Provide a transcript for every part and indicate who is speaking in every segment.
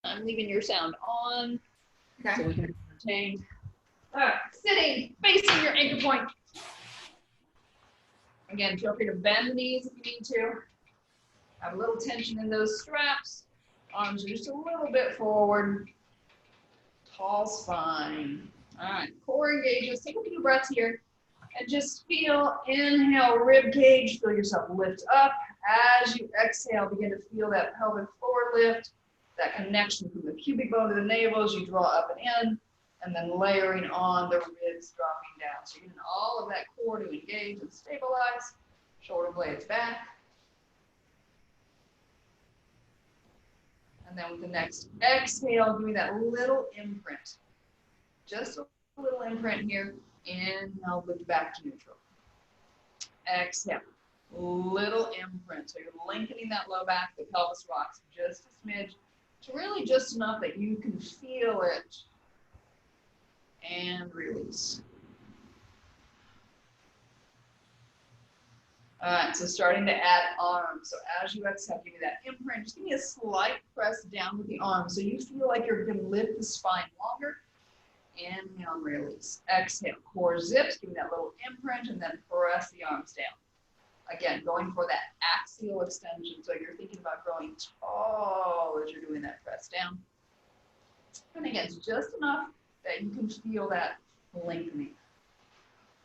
Speaker 1: I'm leaving your sound on.
Speaker 2: Okay.
Speaker 1: So we can maintain. All right, sitting, facing your anchor point. Again, feel free to bend the knees if you need to. Have a little tension in those straps. Arms are just a little bit forward. Tall spine. All right, core engages. Take a few breaths here and just feel, inhale, rib cage. Feel yourself lift up. As you exhale, begin to feel that pelvic floor lift, that connection from the pubic bone to the navel as you draw up and in, and then layering on the ribs dropping down. So you're getting all of that core to engage and stabilize. Shoulder blades back. And then with the next exhale, give me that little imprint. Just a little imprint here. Inhale, lift back to neutral. Exhale, little imprint. So you're lengthening that low back, the pelvis rocks just a smidge, to really just enough that you can feel it. And release. All right, so starting to add arms. So as you exhale, give me that imprint. Just give me a slight press down with the arms so you feel like you're going to lift the spine longer. Inhale and release. Exhale, core zips. Give me that little imprint and then press the arms down. Again, going for that axial extension. So you're thinking about growing tall as you're doing that press down. And again, just enough that you can feel that lengthening.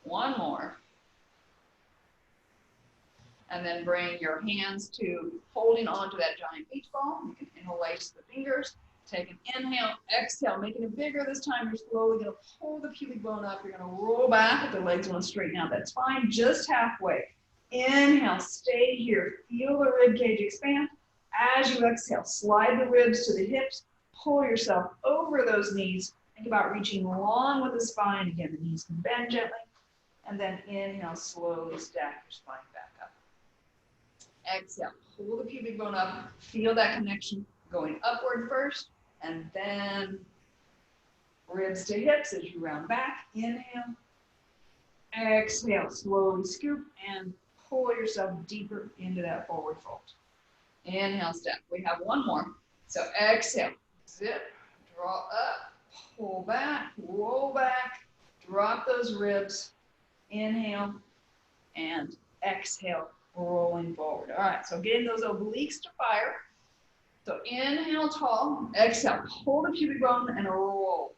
Speaker 1: One more. And then bring your hands to holding onto that giant beach ball. You can interlace the fingers. Take an inhale, exhale, making it bigger this time. You're slowly going to pull the pubic bone up. You're going to roll back if the legs want to straighten out. That's fine, just halfway. Inhale, stay here. Feel the rib cage expand. As you exhale, slide the ribs to the hips. Pull yourself over those knees. Think about reaching long with the spine. Again, the knees can bend gently. And then inhale, slowly stack your spine back up. Exhale, pull the pubic bone up. Feel that connection going upward first, and then ribs to hips as you round back. Inhale. Exhale, slowly scoop and pull yourself deeper into that forward fold. Inhale, step. We have one more. So exhale, zip, draw up, pull back, roll back, drop those ribs. Inhale and exhale, rolling forward. All right, so getting those obliques to fire. So inhale tall, exhale, pull the pubic bone and roll.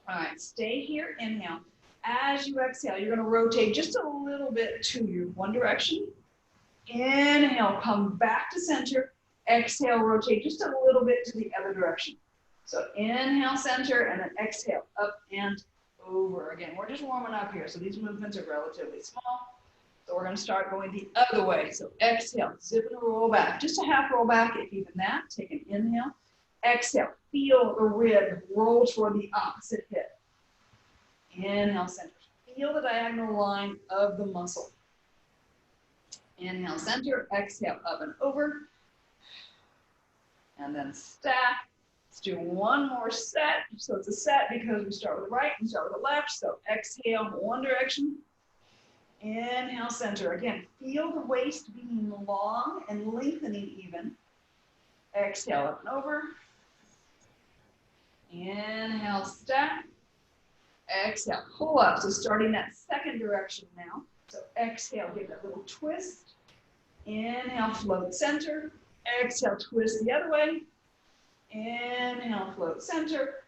Speaker 1: All right, stay here, inhale. As you exhale, you're going to rotate just a little bit to your one direction. Inhale, come back to center. Exhale, rotate just a little bit to the other direction. So inhale, center, and then exhale, up and over. Again, we're just warming up here, so these movements are relatively small. So we're going to start going the other way. So exhale, zip and roll back. Just a half roll back, if even that. Take an inhale. Exhale, feel the rib roll toward the opposite hip. Inhale, center. Feel the diagonal line of the muscle. Inhale, center. Exhale, up and over. And then stack. Let's do one more set. So it's a set because we start with the right and start with the left. So exhale, one direction. Inhale, center. Again, feel the waist being long and lengthening even. Exhale, up and over. Inhale, stack. Exhale, pull up. So starting that second direction now. So exhale, give that little twist. Inhale, float center. Exhale, twist the other way. Inhale, float center.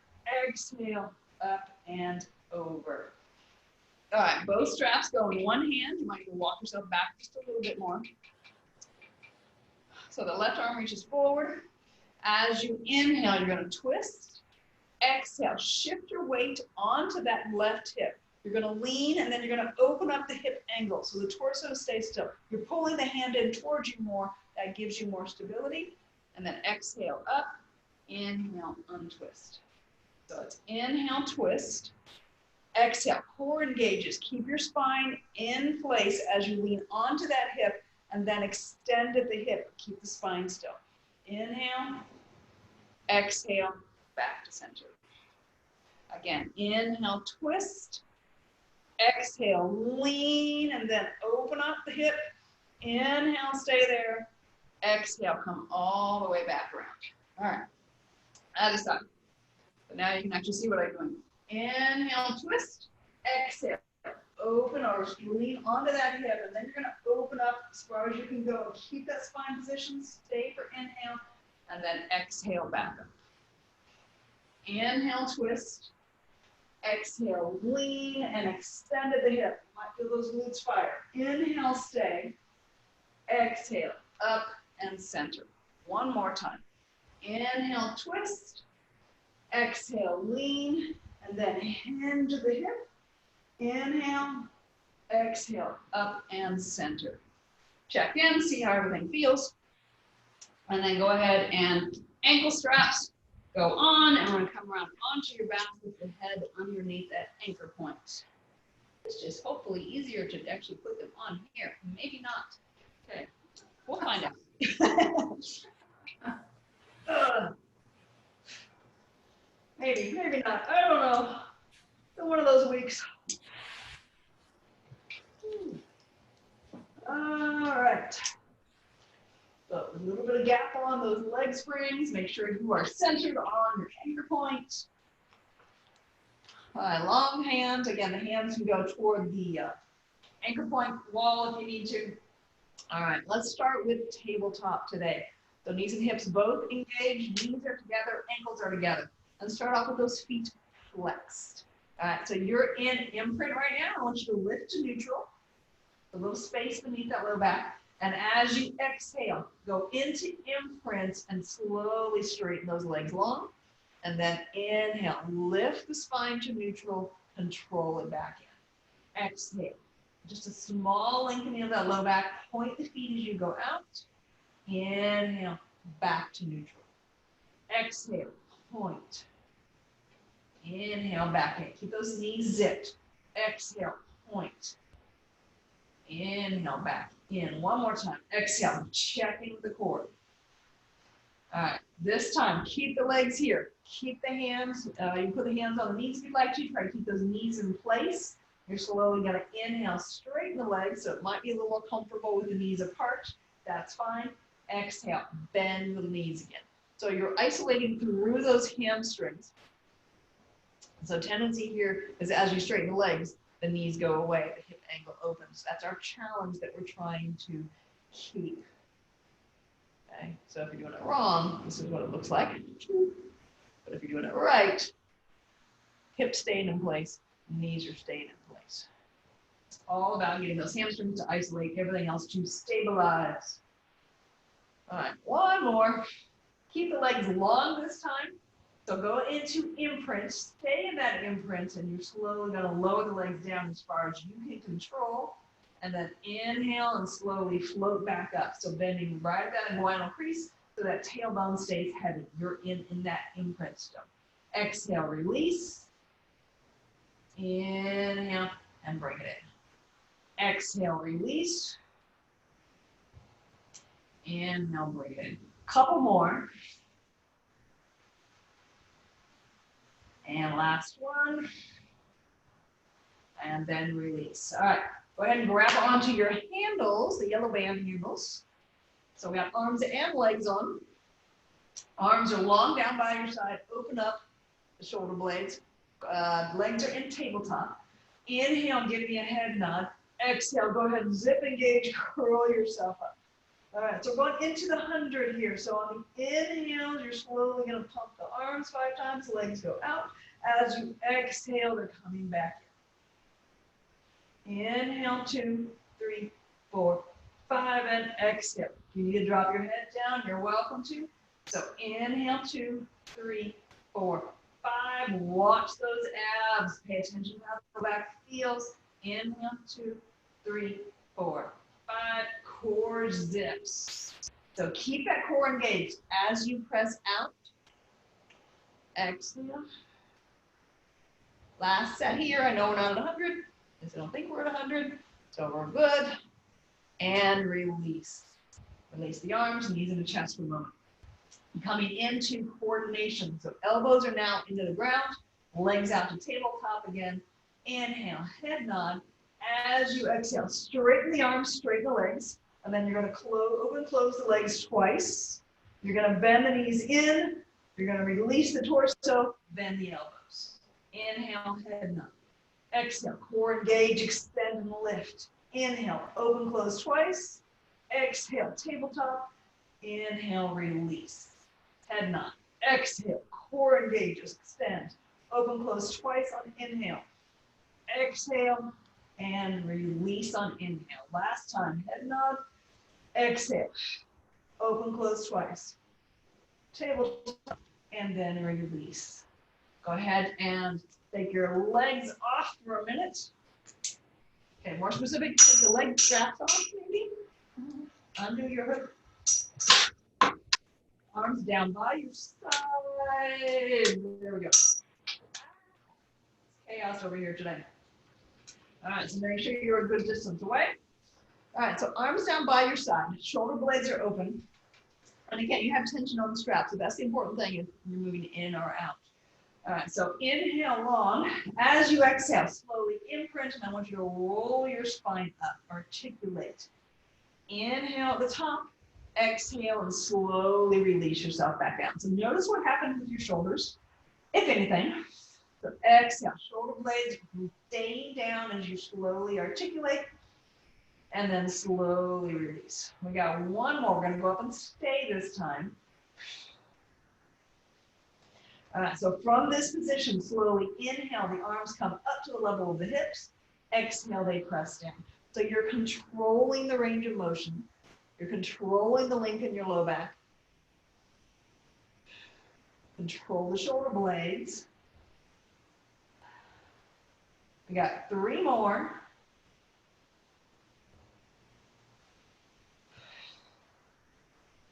Speaker 1: Exhale, up and over. All right, both straps go in one hand. You might need to walk yourself back just a little bit more. So the left arm reaches forward. As you inhale, you're going to twist. Exhale, shift your weight onto that left hip. You're going to lean, and then you're going to open up the hip angle so the torso stays still. You're pulling the hand in towards you more. That gives you more stability. And then exhale up. Inhale, untwist. So it's inhale, twist. Exhale, core engages. Keep your spine in place as you lean onto that hip and then extend at the hip. Keep the spine still. Inhale, exhale, back to center. Again, inhale, twist. Exhale, lean and then open up the hip. Inhale, stay there. Exhale, come all the way back around. All right. Other side. So now you can actually see what I'm doing. Inhale, twist. Exhale. Open or lean onto that hip, and then you're going to open up as far as you can go. Keep that spine position. Stay for inhale, and then exhale back up. Inhale, twist. Exhale, lean and extend at the hip. You might feel those glutes fire. Inhale, stay. Exhale, up and center. One more time. Inhale, twist. Exhale, lean, and then hinge at the hip. Inhale, exhale, up and center. Check in, see how everything feels. And then go ahead and ankle straps go on, and we're going to come around onto your back with the head underneath that anchor point. It's just hopefully easier to actually put them on here. Maybe not. Okay, we'll find out. Maybe not. I don't know. It's one of those weeks. All right. So a little bit of gap on those leg springs. Make sure you are centered on your anchor point. Long hands. Again, the hands can go toward the anchor point wall if you need to. All right, let's start with tabletop today. So knees and hips both engaged. Knees are together, ankles are together. Let's start off with those feet flexed. All right, so you're in imprint right now. I want you to lift to neutral. A little space beneath that low back. And as you exhale, go into imprint and slowly straighten those legs long. And then inhale, lift the spine to neutral, control it back in. Exhale, just a small lengthening of that low back. Point the feet as you go out. Inhale, back to neutral. Exhale, point. Inhale, back in. Keep those knees zipped. Exhale, point. Inhale, back in. One more time. Exhale, checking the core. All right, this time, keep the legs here. Keep the hands, you can put the hands on the knees if you'd like to. Try to keep those knees in place. You're slowly going to inhale, straighten the legs, so it might be a little more comfortable with the knees apart. That's fine. Exhale, bend the knees again. So you're isolating through those hamstrings. So tendency here is as you straighten the legs, the knees go away, the hip angle opens. That's our challenge that we're trying to keep. Okay, so if you're doing it wrong, this is what it looks like. But if you're doing it right, hips staying in place, knees are staying in place. It's all about getting those hamstrings to isolate, everything else to stabilize. All right, one more. Keep the legs long this time. So go into imprint, stay in that imprint, and you're slowly going to lower the legs down as far as you can control. And then inhale and slowly float back up. So bending right at that inguinal crease so that tailbone stays heavy. You're in that imprint still. Exhale, release. Inhale and bring it in. Exhale, release. Inhale, bring it in. Couple more. And last one. And then release. All right. Go ahead and grab onto your handles, the yellow band handles. So we have arms and legs on. Arms are long down by your side. Open up the shoulder blades. Legs are in tabletop. Inhale, give me a head nod. Exhale, go ahead and zip, engage, curl yourself up. All right, so we're going into the 100 here. So on the inhale, you're slowly going to pump the arms 5 times. Legs go out. As you exhale, they're coming back in. Inhale, 2, 3, 4, 5, and exhale. If you need to drop your head down, you're welcome to. So inhale, 2, 3, 4, 5. Watch those abs. Pay attention to how the back feels. Inhale, 2, 3, 4, 5. Core zips. So keep that core engaged as you press out. Exhale. Last set here. I know we're not at 100. I don't think we're at 100. So we're good. And release. Release the arms, knees in the chest for a moment. Coming into coordination. So elbows are now into the ground. Legs out to tabletop again. Inhale, head nod. As you exhale, straighten the arms, straighten the legs. And then you're going to open and close the legs twice. You're going to bend the knees in. You're You're going to release the torso, bend the elbows. Inhale, head nod. Exhale, core engage, extend and lift. Inhale, open, close twice. Exhale, tabletop. Inhale, release. Head nod. Exhale, core engages, extend. Open, close twice on inhale. Exhale, and release on inhale. Last time, head nod. Exhale, open, close twice. Tabletop, and then release. Go ahead and take your legs off for a minute. Okay, more specific, take the leg straps off maybe. Undo your hook. Arms down by your side. There we go. Chaos over here today. All right, so make sure you're a good distance away. All right, so arms down by your side. Shoulder blades are open. And again, you have tension on the straps, so that's the important thing if you're moving in or out. All right, so inhale long. As you exhale, slowly imprint, and I want you to roll your spine up, articulate. Inhale at the top, exhale, and slowly release yourself back down. So notice what happens with your shoulders, if anything. So exhale, shoulder blades staying down as you slowly articulate, and then slowly release. We got one more. We're going to go up and stay this time. All right, so from this position, slowly inhale, the arms come up to the level of the hips. Exhale, they press down. So you're controlling the range of motion. You're controlling the length in your low back. Control the shoulder blades. We got three more.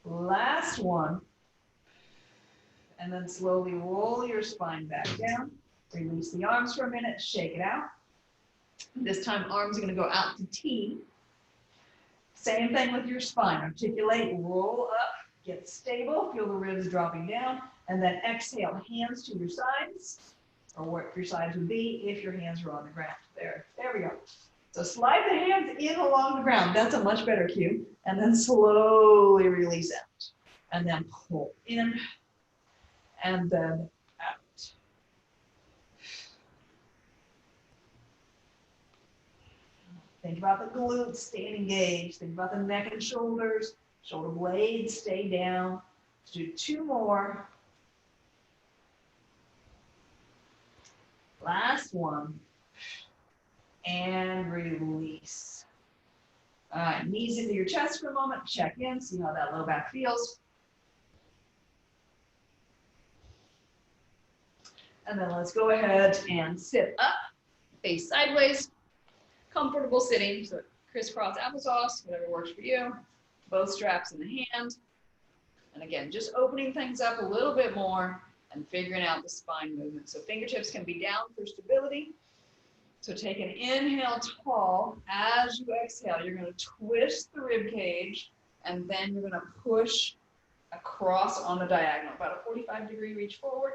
Speaker 1: Last one. And then slowly roll your spine back down. Release the arms for a minute, shake it out. This time, arms are going to go out to T. Same thing with your spine. Articulate, roll up, get stable, feel the ribs dropping down, and then exhale, hands to your sides, or what your sides would be if your hands are on the ground. There we go. So slide the hands in along the ground. That's a much better cue. And then slowly release out. And then pull in, and then out. Think about the glutes staying engaged. Think about the neck and shoulders. Shoulder blades stay down. Let's do two more. Last one. And release. All right, knees into your chest for a moment. Check in, see how that low back feels. And then let's go ahead and sit up, face sideways. Comfortable sitting, so crisscross applesauce, whatever works for you. Both straps in the hand. And again, just opening things up a little bit more and figuring out the spine movement. So fingertips can be down for stability. So take an inhale tall. As you exhale, you're going to twist the rib cage, and then you're going to push across on the diagonal, about a 45-degree reach forward.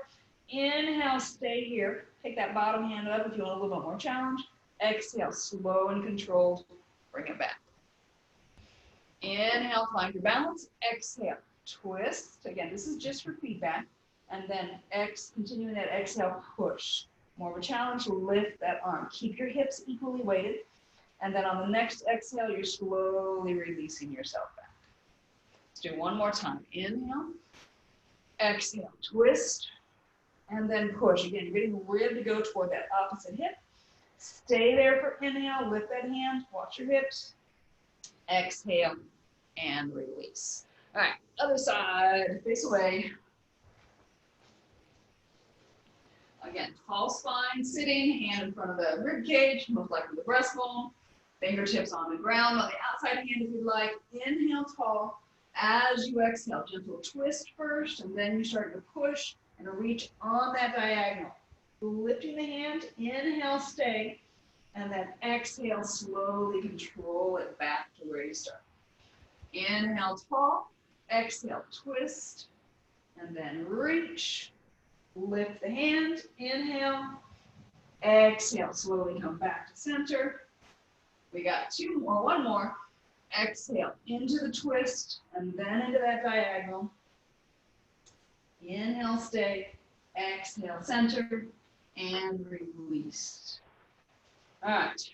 Speaker 1: Inhale, stay here. Take that bottom hand up if you want a little bit more challenge. Exhale, slow and controlled, bring it back. Inhale, find your balance. Exhale, twist. Again, this is just for feedback. And then continuing that exhale, push. More of a challenge, lift that arm. Keep your hips equally weighted. And then on the next exhale, you're slowly releasing yourself back. Let's do one more time. Inhale, exhale, twist, and then push. Again, you're getting the rib to go toward that opposite hip. Stay there for inhale, lift that hand, watch your hips. Exhale, and release. All right, other side, face away. Again, tall spine, sitting, hand in front of the rib cage, most likely the breastbone. Fingertips on the ground, on the outside hand if you'd like. Inhale tall. As you exhale, gentle twist first, and then you start to push and reach on that diagonal. Lifting the hand, inhale, stay, and then exhale, slowly control it back to where you start. Inhale tall, exhale, twist, and then reach. Lift the hand, inhale, exhale, slowly come back to center. We got two more, one more. Exhale, into the twist, and then into that diagonal. Inhale, stay. Exhale, center, and release. All right.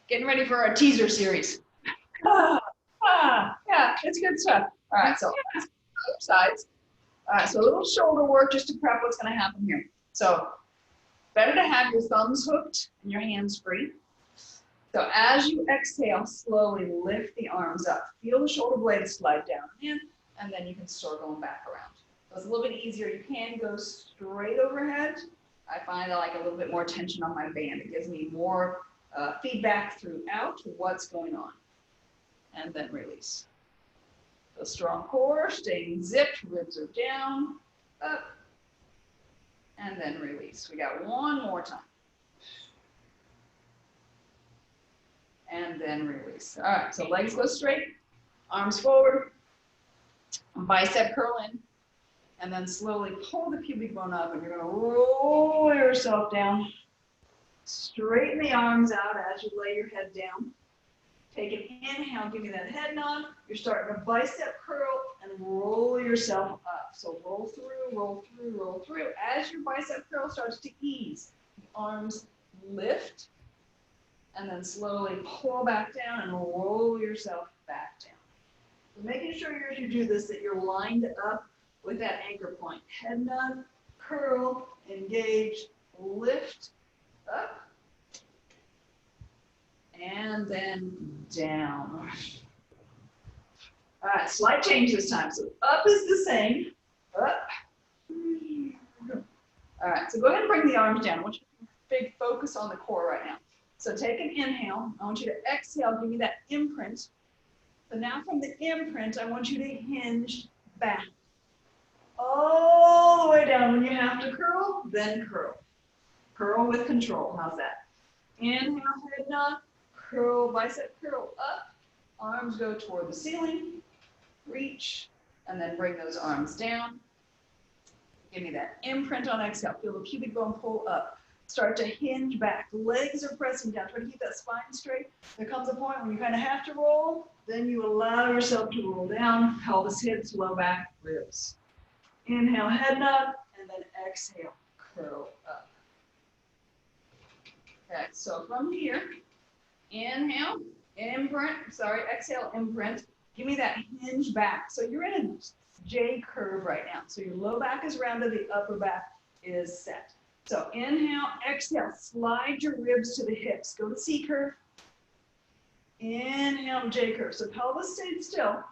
Speaker 1: Getting ready for our teaser series. Yeah, it's good stuff. All right, so both sides. All right, so a little shoulder work just to prep what's going to happen here. So better to have your thumbs hooked and your hands free. So as you exhale, slowly lift the arms up. Feel the shoulder blades slide down in, and then you can start going back around. So it's a little bit easier. You can go straight overhead. I find I like a little bit more tension on my band. It gives me more feedback throughout what's going on. And then release. So strong core, staying zipped, ribs are down, up, and then release. We got one more time. And then release. All right, so legs go straight, arms forward, bicep curl in, and then slowly pull the pubic bone up, and you're gonna roll yourself down. Straighten the arms out as you lay your head down. Take an inhale, give me that head nod. You're starting to bicep curl and roll yourself up. So roll through, roll through, roll through. As your bicep curl starts to ease, the arms lift, and then slowly pull back down and roll yourself back down. So making sure as you do this that you're lined up with that anchor point. Head nod, curl, engage, lift, up, and then down. All right, slight change this time. So up is the same, up. All right, so go ahead and bring the arms down. I want you to big focus on the core right now. So take an inhale. I want you to exhale, give me that imprint. So now from the imprint, I want you to hinge back. All the way down. When you have to curl, then curl. Curl with control. How's that? Inhale, head nod. Curl, bicep curl up, arms go toward the ceiling, reach, and then bring those arms down. Give me that imprint on exhale. Feel the pubic bone pull up. Start to hinge back. Legs are pressing down. Try to keep that spine straight. There comes a point when you kind of have to roll. Then you allow yourself to roll down. Pelvis hits, low back, ribs. Inhale, head nod, and then exhale, curl up. Okay, so from here, inhale, exhale, imprint. Give me that hinge back. So you're in a J curve right now. So your low back is rounded, the upper back is set. So inhale, exhale, slide your ribs to the hips. Go to C curve. Inhale, J curve. So pelvis stayed still.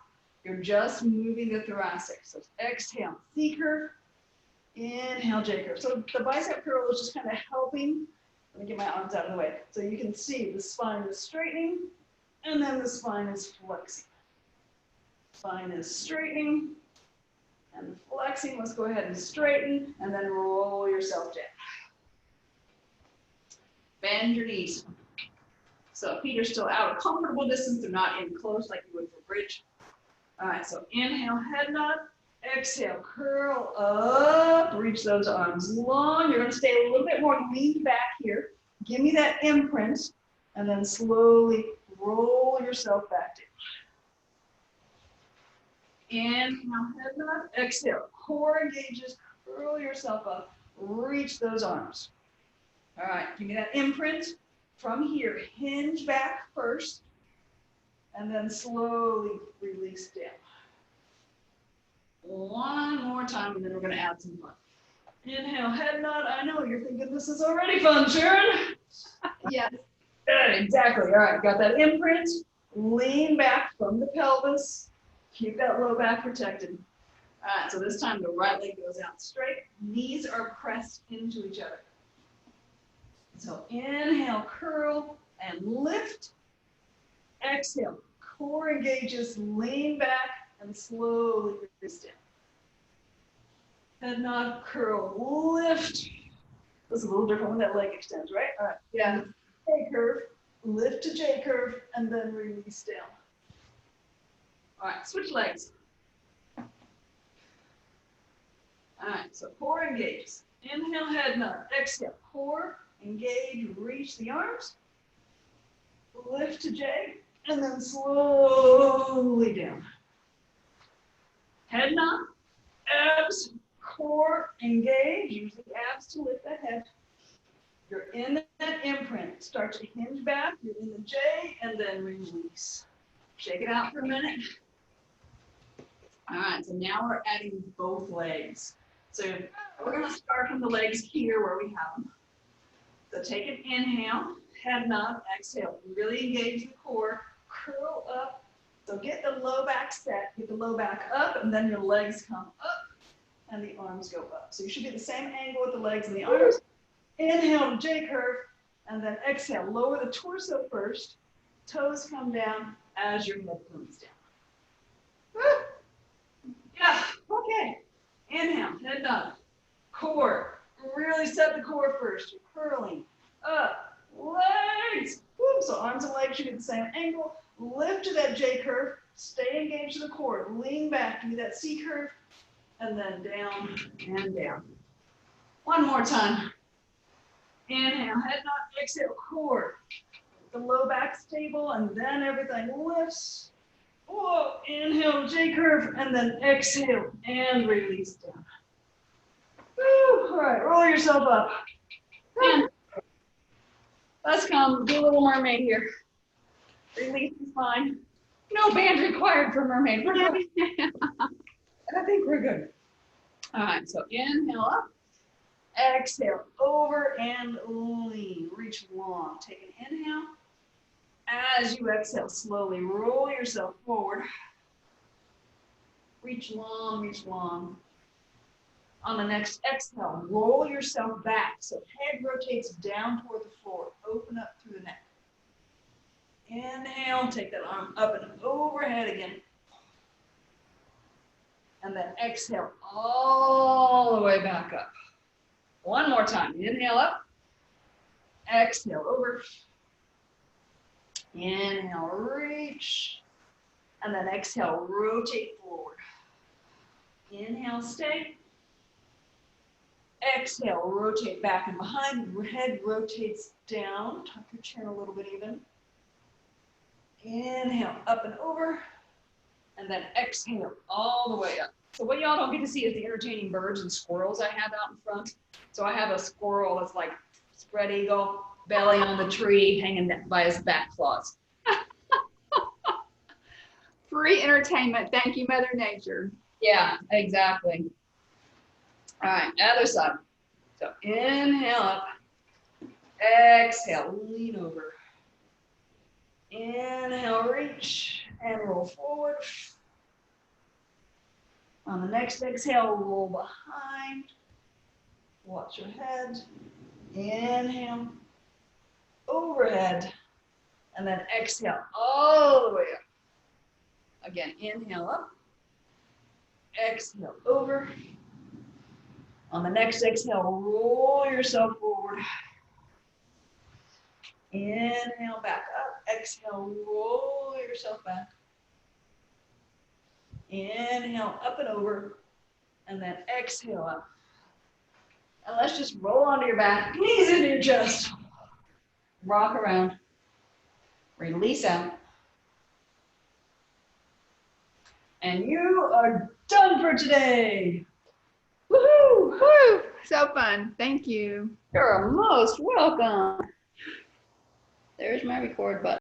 Speaker 1: You're just moving the thoracic. So exhale, C curve. Inhale, J curve. So the bicep curl is just kind of helping. Let me get my arms out of the way. So you can see the spine is straightening, and then the spine is flexing. Spine is straightening and flexing. Let's go ahead and straighten, and then roll yourself down. Bend your knees. So feet are still out a comfortable distance. They're not in close like you would for bridge. All right, so inhale, head nod. Exhale, curl up, reach those arms long. You're going to stay a little bit more leaned back here. Give me that imprint, and then slowly roll yourself back down. Inhale, head nod. Exhale, core engages, curl yourself up, reach those arms. All right, give me that imprint. From here, hinge back first, and then slowly release down. One more time, and then we're going to add some fun. Inhale, head nod. I know you're thinking this is already fun, Sharon. Yes. Exactly. All right, got that imprint. Lean back from the pelvis. Keep that low back protected. All right, so this time the right leg goes out straight. Knees are pressed into each other. So inhale, curl and lift. Exhale, core engages, lean back, and slowly release down. Head nod, curl, lift. This is a little different when that leg extends, right? All right. Yeah. J curve, lift to J curve, and then release down. All right, switch legs. All right, so core engages. Inhale, head nod. Exhale, core, engage, reach the arms. Lift to J, and then slowly down. head nod, abs, core engage. Use the abs to lift that head. You're in that imprint. Start to hinge back. You're in the J and then release. Shake it out for a minute. All right, so now we're adding both legs. So we're going to start from the legs here where we have them. So take an inhale, head nod, exhale. Really engage the core, curl up. So get the low back set, get the low back up, and then your legs come up and the arms go up. So you should get the same angle with the legs and the arms. Inhale, J curve, and then exhale. Lower the torso first. Toes come down as your head comes down. Yeah, okay. Inhale, head nod. Core. Really set the core first. You're curling up. Legs. Whoop. So arms and legs should get the same angle. Lift to that J curve. Stay engaged to the core. Lean back. Do that C curve. And then down and down. One more time. Inhale, head nod, exhale, core. The low back stable, and then everything lifts. Whoa, inhale, J curve, and then exhale, and release down. Woo, all right, roll yourself up. And let's come, do a little mermaid here. Release is fine. No band required for mermaid. We're good. I think we're good. All right, so inhale up. Exhale, over and lean. Reach long. Take an inhale. As you exhale, slowly roll yourself forward. Reach long, reach long. On the next exhale, roll yourself back. So head rotates down toward the floor. Open up through the neck. Inhale, take that arm up and overhead again. And then exhale all the way back up. One more time. Inhale up. Exhale over. Inhale, reach. And then exhale, rotate forward. Inhale, stay. Exhale, rotate back and behind. Your head rotates down. Tuck your chin a little bit even. Inhale, up and over. And then exhale all the way up. So what y'all don't get to see is the entertaining birds and squirrels I have out in front. So I have a squirrel that's like spread eagle, belly on the tree, hanging by his back claws.
Speaker 2: Free entertainment. Thank you, Mother Nature.
Speaker 1: Yeah, exactly. All right, other side. So inhale up, exhale, lean over. Inhale, reach, and roll forward. On the next exhale, roll behind. Watch your head. Inhale, overhead, and then exhale all the way up. Again, inhale up, exhale over. On the next exhale, roll yourself forward. Inhale, back up. Exhale, roll yourself back. Inhale, up and over. And then exhale up. And let's just roll onto your back, knees into your chest. Rock around. Release out. And you are done for today. Woohoo!
Speaker 2: Woo! So fun. Thank you.
Speaker 1: You're most welcome. There's my record button.